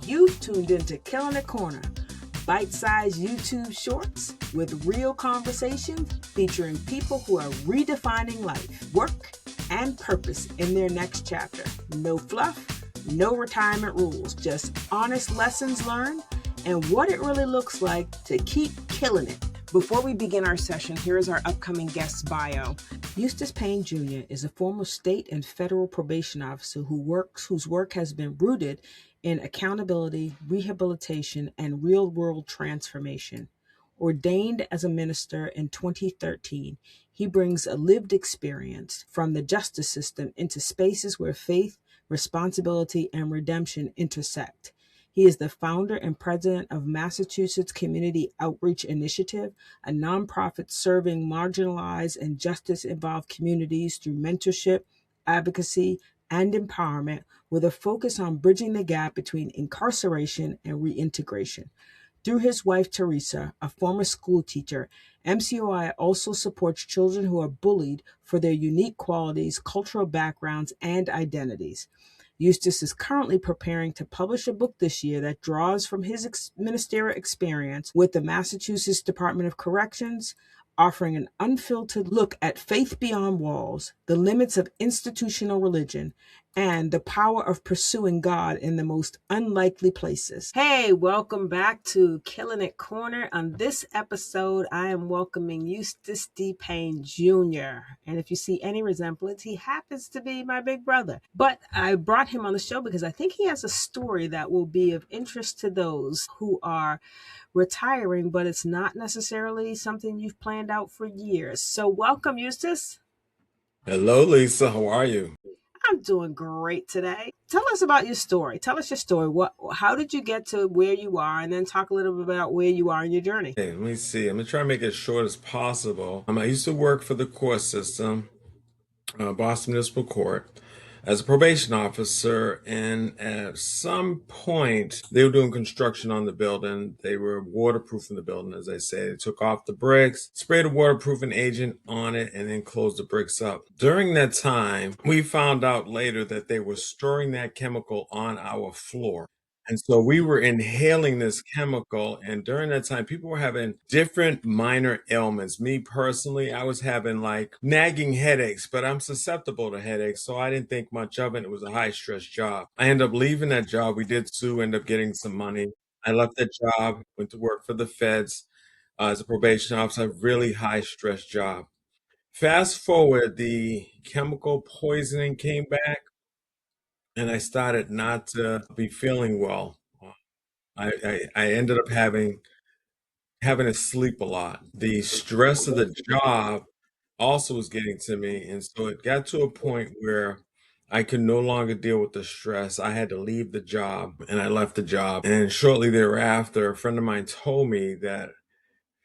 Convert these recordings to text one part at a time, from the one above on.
You've tuned into Killing It Corner, bite-sized YouTube shorts with real conversations featuring people who are redefining life, work, and purpose in their next chapter. No fluff, no retirement rules, just honest lessons learned and what it really looks like to keep killing it. Before we begin our session, here is our upcoming guest's bio. Eustace Payne Jr. is a former state and federal probation officer whose work has been rooted in accountability, rehabilitation, and real-world transformation. Ordained as a minister in 2013, he brings a lived experience from the justice system into spaces where faith, responsibility, and redemption intersect. He is the founder and president of Massachusetts Community Outreach Initiative, a nonprofit serving marginalized and justice-involved communities through mentorship, advocacy, and empowerment, with a focus on bridging the gap between incarceration and reintegration. Through his wife, Teresa, a former school teacher, MCOI also supports children who are bullied for their unique qualities, cultural backgrounds, and identities. Eustace is currently preparing to publish a book this year that draws from his ministerial experience with the Massachusetts Department of Corrections, offering an unfiltered look at faith beyond walls, the limits of institutional religion, and the power of pursuing God in the most unlikely places. Hey, welcome back to Killing It Corner. On this episode, I am welcoming Eustace D. Payne Jr. And if you see any resemblance, he happens to be my big brother. But I brought him on the show because I think he has a story that will be of interest to those who are retiring, but it's not necessarily something you've planned out for years. So welcome, Eustace. Hello, Lisa. How are you? I'm doing great today. Tell us about your story. Tell us your story. How did you get to where you are? And then talk a little bit about where you are in your journey. Okay, let me see. I'm going to try to make it as short as possible. I used to work for the court system, Boston Municipal Court, as a probation officer. And at some point, they were doing construction on the building. They were waterproofing the building, as I say. They took off the bricks, sprayed a waterproofing agent on it, and then closed the bricks up. During that time, we found out later that they were storing that chemical on our floor. And so we were inhaling this chemical. And during that time, people were having different minor ailments. Me personally, I was having like nagging headaches, but I'm susceptible to headaches. So I didn't think much of it. It was a high stress job. I ended up leaving that job. We did sue, end up getting some money. I left that job, went to work for the feds as a probation officer, a really high stress job. Fast forward, the chemical poisoning came back and I started not to be feeling well. I ended up having to sleep a lot. The stress of the job also was getting to me, and so it got to a point where I could no longer deal with the stress. I had to leave the job, and I left the job. And shortly thereafter, a friend of mine told me that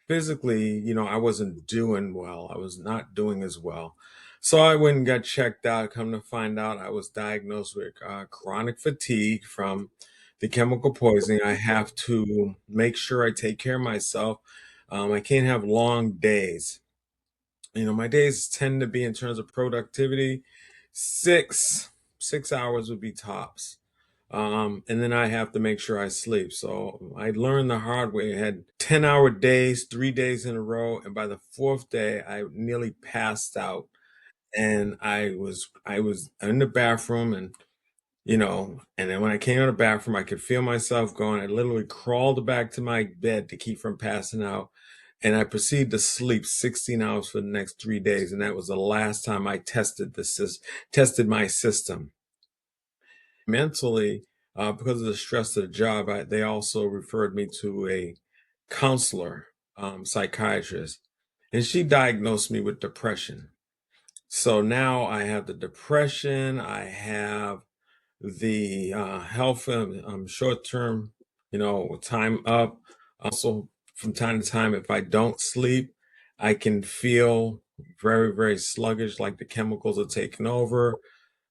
physically, I wasn't doing well. I was not doing as well. So I went and got checked out. Come to find out, I was diagnosed with chronic fatigue from the chemical poisoning. I have to make sure I take care of myself. I can't have long days. My days tend to be, in terms of productivity, six hours would be tops. And then I have to make sure I sleep. So I learned the hard way. I had 10-hour days, 3 days in a row. And by the fourth day, I nearly passed out. And I was in the bathroom and then when I came out of the bathroom, I could feel myself going. I literally crawled back to my bed to keep from passing out. And I proceeded to sleep 16 hours for the next 3 days. And that was the last time I tested my system. Mentally, because of the stress of the job, they also referred me to a counselor, psychiatrist, and she diagnosed me with depression. So now I have the depression, I have the health short-term, time up. Also, from time to time, if I don't sleep, I can feel very, very sluggish, like the chemicals are taking over.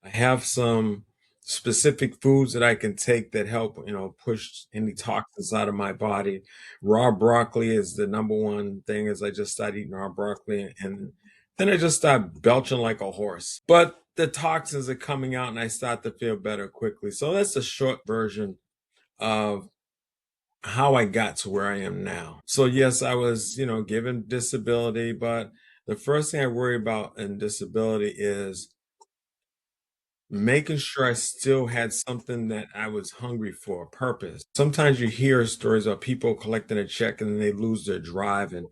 I have some specific foods that I can take that help, push any toxins out of my body. Raw broccoli is the number one thing. As I just started eating raw broccoli, and then I just start belching like a horse. But the toxins are coming out and I start to feel better quickly. So that's the short version of how I got to where I am now. So yes, I was, given disability, but the first thing I worry about in disability is making sure I still had something that I was hungry for, a purpose. Sometimes you hear stories of people collecting a check and then they lose their drive. And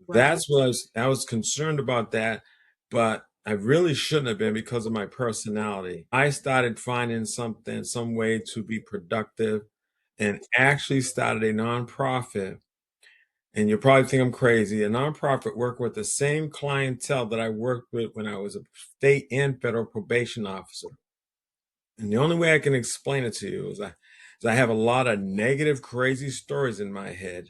Right. that's what I was concerned about that, but I really shouldn't have been because of my personality. I started finding something, some way to be productive and actually started a nonprofit. And you'll probably think I'm crazy. A nonprofit working with the same clientele that I worked with when I was a state and federal probation officer. And the only way I can explain it to you is I have a lot of negative, crazy stories in my head.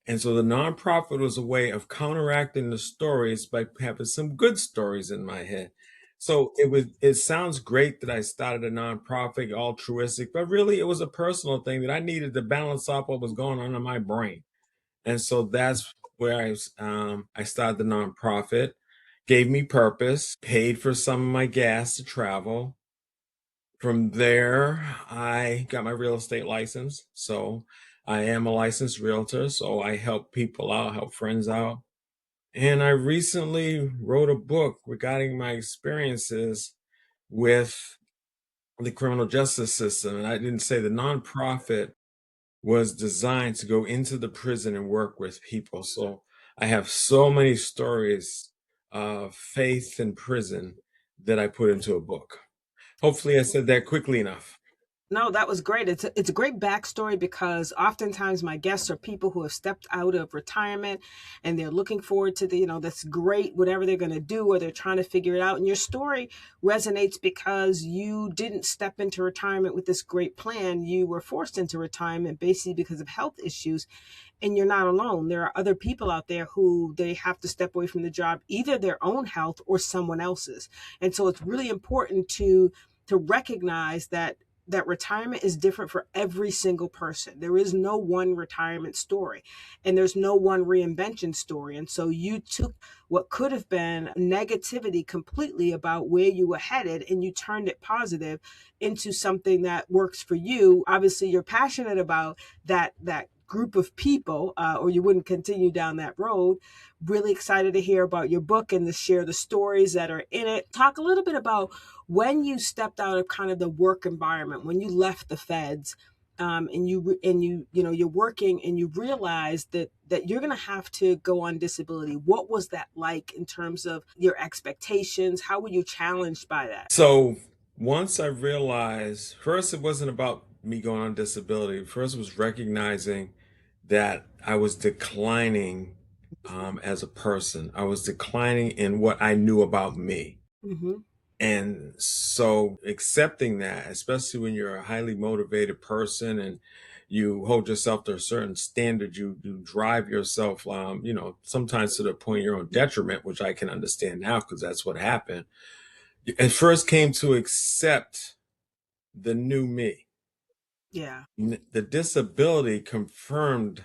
And so the nonprofit was a way of counteracting the stories by having some good stories in my head. So it sounds great that I started a nonprofit, altruistic, but really it was a personal thing that I needed to balance off what was going on in my brain. And so that's where I started the nonprofit, gave me purpose, paid for some of my gas to travel. From there, I got my real estate license. So I am a licensed realtor. So I help people out, help friends out. And I recently wrote a book regarding my experiences with the criminal justice system. And I didn't say the nonprofit was designed to go into the prison and work with people. So I have so many stories of faith in prison that I put into a book. Hopefully, I said that quickly enough. No, that was great. It's a great backstory because oftentimes my guests are people who have stepped out of retirement and they're looking forward to that's great, whatever they're going to do, or they're trying to figure it out. And your story resonates because you didn't step into retirement with this great plan. You were forced into retirement basically because of health issues, and you're not alone. There are other people out there who they have to step away from the job, either their own health or someone else's. And so it's really important to recognize that retirement is different for every single person. There is no one retirement story and there's no one reinvention story. And so you took what could have been negativity completely about where you were headed and you turned it positive into something that works for you. Obviously, you're passionate about that group of people, or you wouldn't continue down that road. Really excited to hear about your book and to share the stories that are in it. Talk a little bit about when you stepped out of kind of the work environment, when you left the feds, and you're working and you realize that you're going to have to go on disability. What was that like in terms of your expectations? How were you challenged by that? So once I realized, first, it wasn't about me going on disability. First, it was recognizing that I was declining as a person. I was declining in what I knew about me. Mm-hmm. And so accepting that, especially when you're a highly motivated person and you hold yourself to a certain standard, you drive yourself, sometimes to the point of your own detriment, which I can understand now because that's what happened. At first came to accept the new me. Yeah. The disability confirmed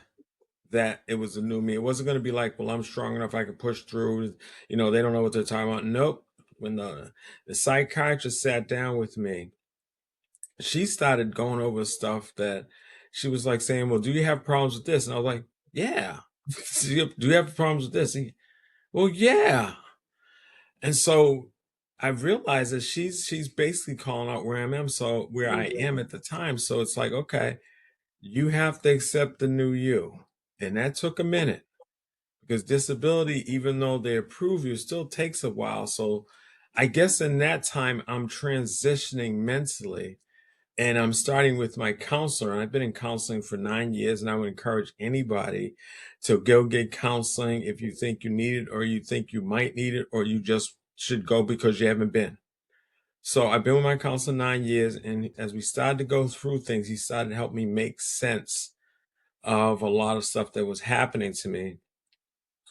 that it was a new me. It wasn't going to be like, well, I'm strong enough, I can push through. They don't know what they're talking about. Nope. When the psychiatrist sat down with me, she started going over stuff that she was like saying, well, do you have problems with this? And I was like, yeah. Do you have problems with this? Well, yeah. And so I realized that she's basically calling out where I am Mm-hmm. at the time. So it's like, okay, you have to accept the new you. And that took a minute because disability, even though they approve you, still takes a while. So I guess in that time, I'm transitioning mentally and I'm starting with my counselor. And I've been in counseling for 9 years. And I would encourage anybody to go get counseling if you think you need it or you think you might need it or you just should go because you haven't been. So I've been with my counselor 9 years. And as we started to go through things, he started to help me make sense of a lot of stuff that was happening to me.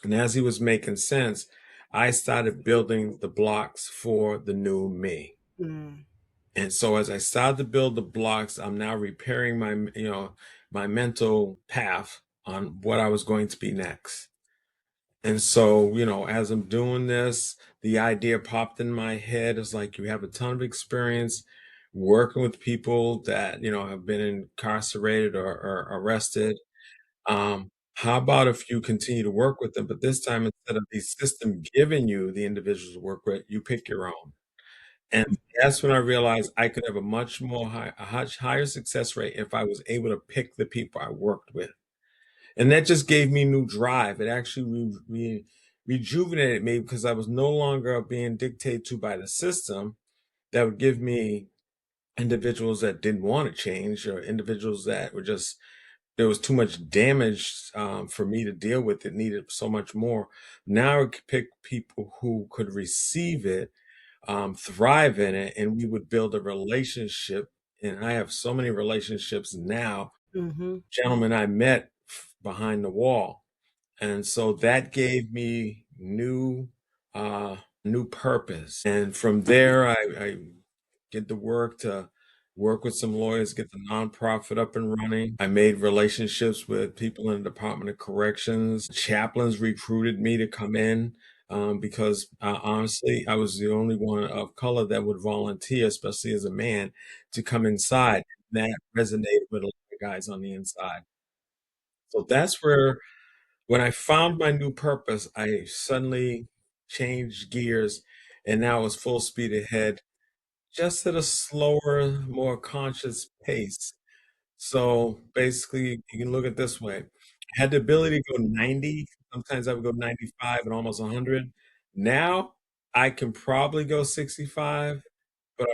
And as he was making sense, I started building the blocks for the new me. Mm. And so as I started to build the blocks, I'm now repairing my mental path on what I was going to be next. And so, as I'm doing this, the idea popped in my head. It's like you have a ton of experience working with people that, have been incarcerated or arrested. How about if you continue to work with them, but this time instead of the system giving you the individuals to work with, you pick your own. And that's when I realized I could have a much higher success rate if I was able to pick the people I worked with. And that just gave me new drive. It actually rejuvenated me because I was no longer being dictated to by the system that would give me individuals that didn't want to change or individuals that were just there was too much damage for me to deal with. It needed so much more. Now I could pick people who could receive it, thrive in it, and we would build a relationship. And I have so many relationships now, Mm-hmm. gentlemen I met behind the wall. And so that gave me new purpose. And from there, I get to work with some lawyers, get the nonprofit up and running. I made relationships with people in the Department of Corrections. Chaplains recruited me to come in because honestly, I was the only one of color that would volunteer, especially as a man, to come inside. That resonated with a lot of guys on the inside. So that's where, when I found my new purpose, I suddenly changed gears and now it's full speed ahead, just at a slower, more conscious pace. So basically, you can look at it this way. I had the ability to go 90. Sometimes I would go 95 and almost 100. Now I can probably go 65, but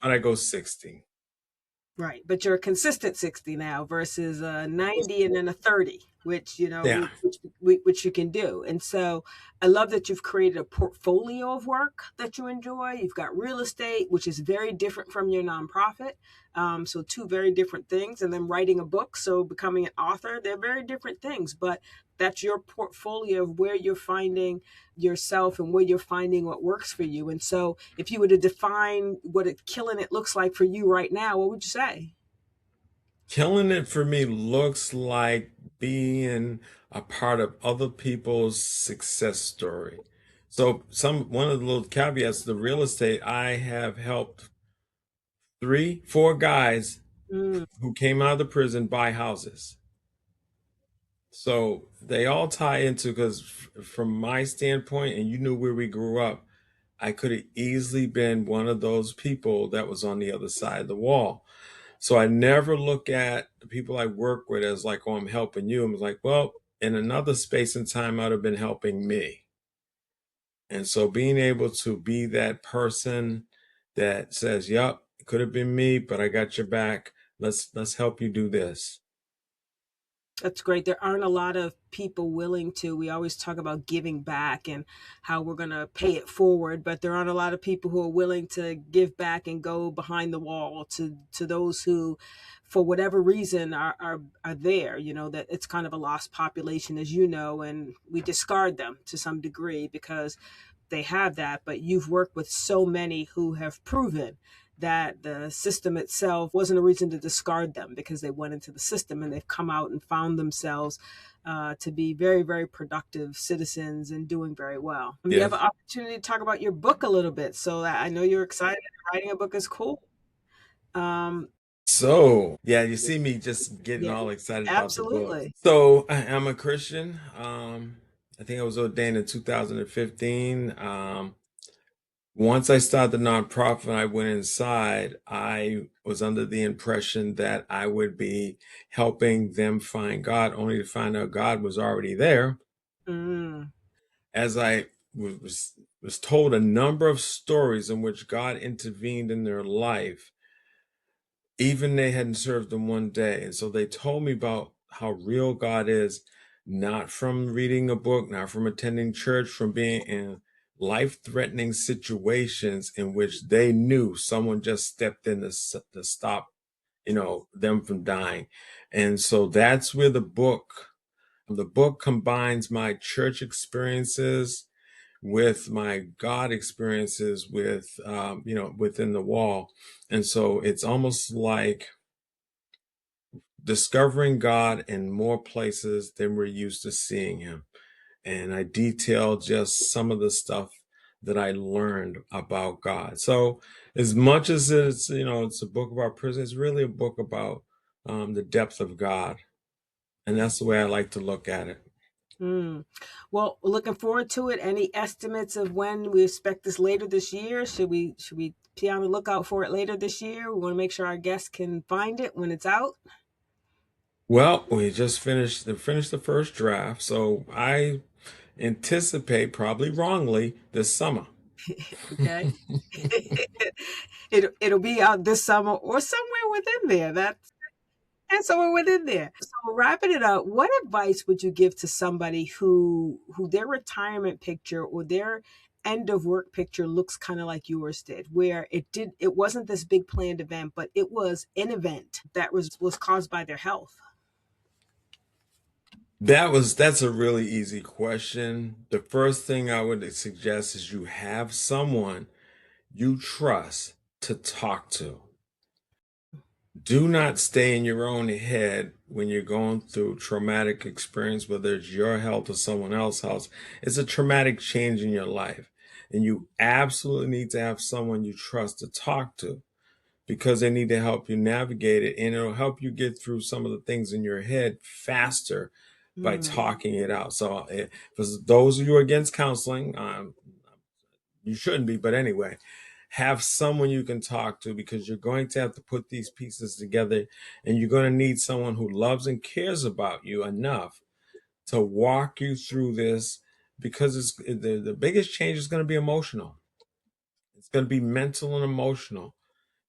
I go 60. Right, but you're a consistent 60 now versus a 90 and then a 30, which Yeah. which you can do. And so I love that you've created a portfolio of work that you enjoy. You've got real estate, which is very different from your nonprofit. So two very different things. And then writing a book, so becoming an author, they're very different things. But that's your portfolio of where you're finding yourself and where you're finding what works for you. And so if you were to define what killing it looks like for you right now, what would you say? Killing it for me looks like being a part of other people's success story. So one of the little caveats, the real estate, I have helped three, four guys Mm, who came out of the prison buy houses. So they all tie into, because from my standpoint, and you knew where we grew up, I could have easily been one of those people that was on the other side of the wall. So I never look at the people I work with as like, oh, I'm helping you. I'm like, well, in another space and time, I'd have been helping me. And so being able to be that person that says, yep, it could have been me, but I got your back. Let's help you do this. that's great. There aren't a lot of people willing to. We always talk about giving back and how we're going to pay it forward, but there aren't a lot of people who are willing to give back and go behind the wall to those who, for whatever reason, are there. That it's kind of a lost population, as you know, and we discard them to some degree because they have that. But you've worked with so many who have proven that the system itself wasn't a reason to discard them because they went into the system and they've come out and found themselves to be very, very productive citizens and doing very well. You have Yes. an opportunity to talk about your book a little bit. So I know you're excited. Writing a book is cool. Um, So, yeah, you see me just getting yeah, all excited about the book. absolutely. So, I'm a Christian. I think I was ordained in 2015. Once I started the nonprofit, I went inside. I was under the impression that I would be helping them find God, only to find out God was already there. Mm, As I was told a number of stories in which God intervened in their life, even they hadn't served him one day. And so they told me about how real God is, not from reading a book, not from attending church, from being in life-threatening situations in which they knew someone just stepped in to stop, them from dying. And so that's where the book combines my church experiences with my God experiences within the wall. And so it's almost like discovering God in more places than we're used to seeing him. And I detail just some of the stuff that I learned about God. So as much as it's a book about prison, it's really a book about the depth of God. And that's the way I like to look at it. Mm. Well, looking forward to it. Any estimates of when we expect this later this year? Should we be on the lookout for it later this year? We want to make sure our guests can find it when it's out. Well, we just finished the first draft, so I anticipate, probably wrongly, this summer. Okay. It'll be out this summer or somewhere within there. And somewhere within there. So wrapping it up, what advice would you give to somebody who their retirement picture or their end of work picture looks kind of like yours did, where it wasn't this big planned event, but it was an event that was caused by their health. That's a really easy question. The first thing I would suggest is you have someone you trust to talk to. Do not stay in your own head when you're going through traumatic experience, whether it's your health or someone else's health. It's a traumatic change in your life. And you absolutely need to have someone you trust to talk to because they need to help you navigate it and it'll help you get through some of the things in your head faster by Mm, talking it out. So, for those of you against counseling, you shouldn't be, but anyway, have someone you can talk to because you're going to have to put these pieces together and you're going to need someone who loves and cares about you enough to walk you through this because the biggest change is going to be emotional. It's going to be mental and emotional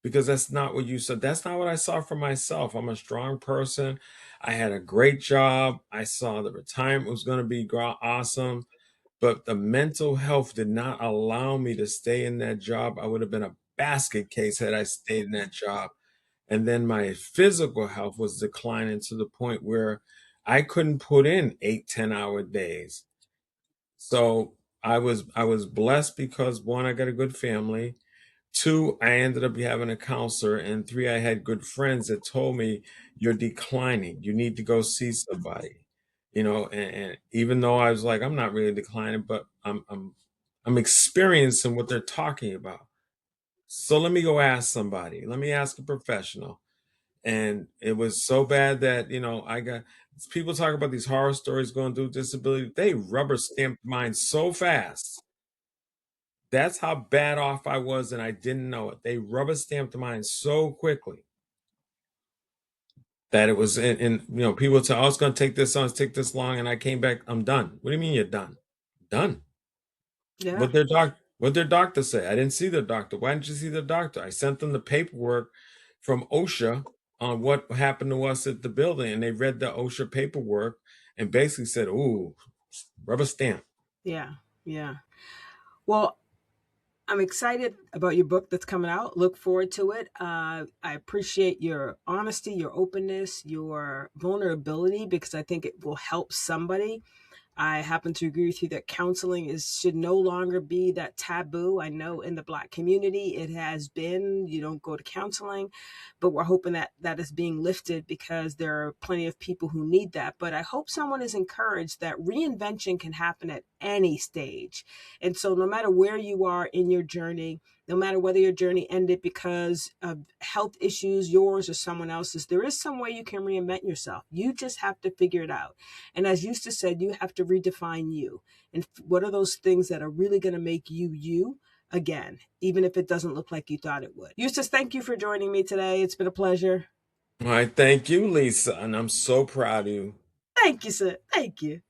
because that's not what you said. That's not what I saw for myself. I'm a strong person. I had a great job. I saw the retirement was going to be awesome. But the mental health did not allow me to stay in that job. I would have been a basket case had I stayed in that job. And then my physical health was declining to the point where I couldn't put in 8, 10 hour days. So I was blessed because one, I got a good family. Two, I ended up having a counselor. And three, I had good friends that told me, you're declining. You need to go see somebody. And even though I was like, I'm not really declining, but I'm experiencing what they're talking about. So let me go ask somebody. Let me ask a professional. And it was so bad that, I got people talk about these horror stories going through disability. They rubber stamped mine so fast. That's how bad off I was, and I didn't know it. They rubber stamped mine so quickly that it was people tell, oh, it's going to take this on, it's take this long, and I came back, I'm done. What do you mean you're done? Done. yeah. What their doctor say? I didn't see their doctor. Why didn't you see the doctor? I sent them the paperwork from OSHA on what happened to us at the building, and they read the OSHA paperwork and basically said, "Ooh, rubber stamp." Yeah. Yeah. Well, I'm excited about your book that's coming out. Look forward to it. I appreciate your honesty, your openness, your vulnerability, because I think it will help somebody. I happen to agree with you that counseling should no longer be that taboo. I know in the Black community it has been. You don't go to counseling, but we're hoping that that is being lifted because there are plenty of people who need that. But I hope someone is encouraged that reinvention can happen at any stage. And so no matter where you are in your journey, no matter whether your journey ended because of health issues, yours or someone else's, there is some way you can reinvent yourself. You just have to figure it out. And as Eustace said, you have to redefine you. And what are those things that are really going to make you you again, even if it doesn't look like you thought it would? Eustace, thank you for joining me today. It's been a pleasure. All right, thank you, Lisa, and I'm so proud of you. Thank you, sir. Thank you.